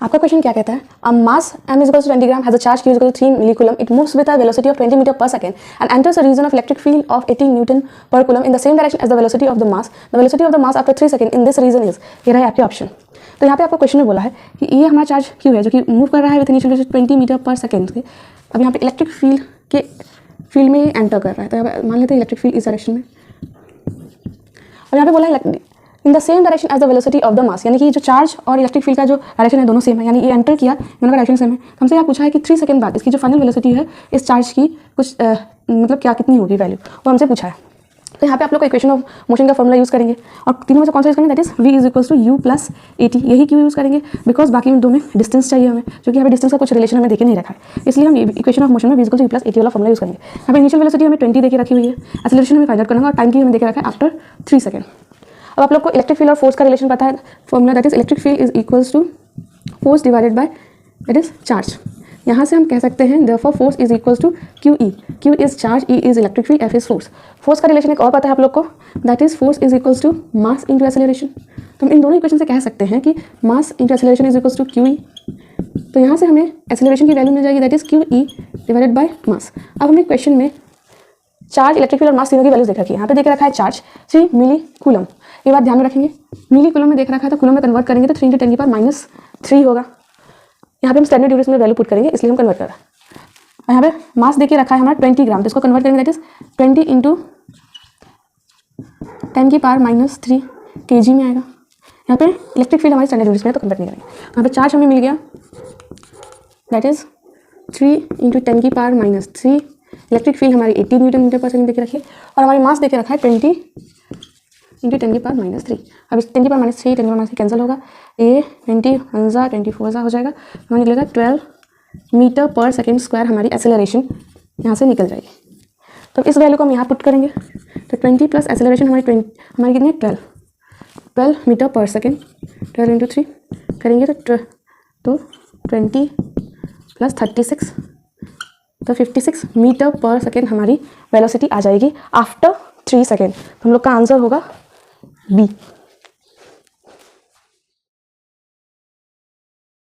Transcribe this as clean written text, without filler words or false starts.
आपका क्वेश्चन क्या कहता है? अ मास m is equals to 20 gram has a charge q is equal to 3 millicoulomb. It moves with a velocity of 20 meter per second and enters a region of electric field of 18 Newton per coulomb in the same direction as the velocity of the mass. The velocity of the mass after 3 seconds in this region is. ये रहा आपके option. तो यहाँ पे आपको question में बोला है कि ये हमारा चार्ज q है जो कि मूव कर रहा है विद इनिशियल 20 मीटर पर सेकेंड के। अब यहाँ पे इलेक्ट्रिक फील्ड के फील्ड में एंटर कर रहा है। तो यहाँ मान लेते हैं इलेक्ट्रिक फील्ड इस डायरेक्शन में, और यहाँ पे बोला है in the same direction as the velocity of the mass, यानी कि जो चार्ज और इलेक्ट्रिक फील्ड का जो डायरेक्शन है दोनों सेम है, यानी ये एंटर किया दोनों का डायरेक्शन सेम है। तो हमसे यहाँ पूछा है कि 3 सेकंड बाद इसकी जो फाइनल वेलोसिटी है इस चार्ज की कुछ मतलब क्या कितनी होगी वैल्यू, वो हमसे पूछा है। तो यहाँ पे आप लोग इक्वेशन ऑफ मोशन का फॉर्मूला यूज़ करेंगे और तीनों में से कौन सा यूज़ करेंगे, that is v is equals to u plus at। यही क्यों यूज़ करेंगे, बिकॉज बाकी में दो में डिस्टेंस चाहिए हमें, जो कि यहाँ पे डिस्टेंस का कुछ रिलेशन हमें देखे नहीं रखा है, इसलिए हम इक्वेशन ऑफ मोशन में v is equals to u plus at वाला फॉर्मूला यूज़ करेंगे। यहाँ पे इनिशियल वेलोसिटी हमें 20 देके रखी हुई है, एक्सेलरेशन हमें फाइंड आउट करना है और टाइम की हमें देके रखा है आफ्टर 3 सेकंड। अब आप लोग को इलेक्ट्रिक फील्ड और फोर्स का रिलेशन पता है, formula that is electric field is equals to force divided by that is charge. यहाँ से हम कह सकते हैं therefore force is equals to QE। Q is charge, E is electric field, F is force. Force का relation एक और पता है आप लोग को, that is force is equals to mass into acceleration. तो हम इन दोनों इक्वेशन से कह सकते हैं कि mass into acceleration is equals to QE। तो यहाँ से हमें एक्सेलरेशन की वैल्यू मिल जाएगी that is QE divided by mass. अब हमें क्वेश्चन में चार्ज, इलेक्ट्रिक फील्ड और मास तीनों की वैल्यूज देख रखी है। यहाँ पे देख रखा है चार्ज 3 मिली कूलम, ये बात ध्यान में रखेंगे। मिली कूलम में देख रखा है तो कूलम में कन्वर्ट करेंगे तो 3 × 10 की पावर -3 होगा। यहाँ पे हम स्टैंडर्ड यूनिट्स में वैल्यू पुट करेंगे, इसलिए हम कन्वर्ट कर रहे हैं। और यहाँ पे मास देके रखा है हमारा 20 ग्राम, तो इसको कन्वर्ट करेंगे दैट इज 20 × 10 की पावर -3 kg में आएगा। यहाँ पे इलेक्ट्रिक फील्ड हमारी स्टैंडर्ड यूनिट्स में तो कन्वर्ट नहीं करेंगे। यहाँ पे चार्ज हमें मिल गया दैट इज 3 × 10 की पावर -3। इलेक्ट्रिक फील्ड हमारी 18 न्यूटन मीटर पर सेकंड देके रखी है और हमारी मास देके रखा है 20 × 10 की पावर -3। अब इस 10 की पावर -3 10 की पावर -3 कैंसिल होगा, ये 20 1 24 हो जाएगा, हमें निकलेगा 12 मीटर पर सेकेंड स्क्वायर हमारी एक्सेलरेशन यहाँ से निकल जाएगी। तो इस वैल्यू को हम यहाँ पुट करेंगे तो 20 प्लस एक्सेलरेशन हमारी कितनी है 12 मीटर पर सेकेंड, 12 × 3 करेंगे तो 20 प्लस 36 तो 56 मीटर पर सेकेंड हमारी वेलोसिटी आ जाएगी आफ्टर 3 सेकेंड। तो हम लोग का आंसर होगा बी।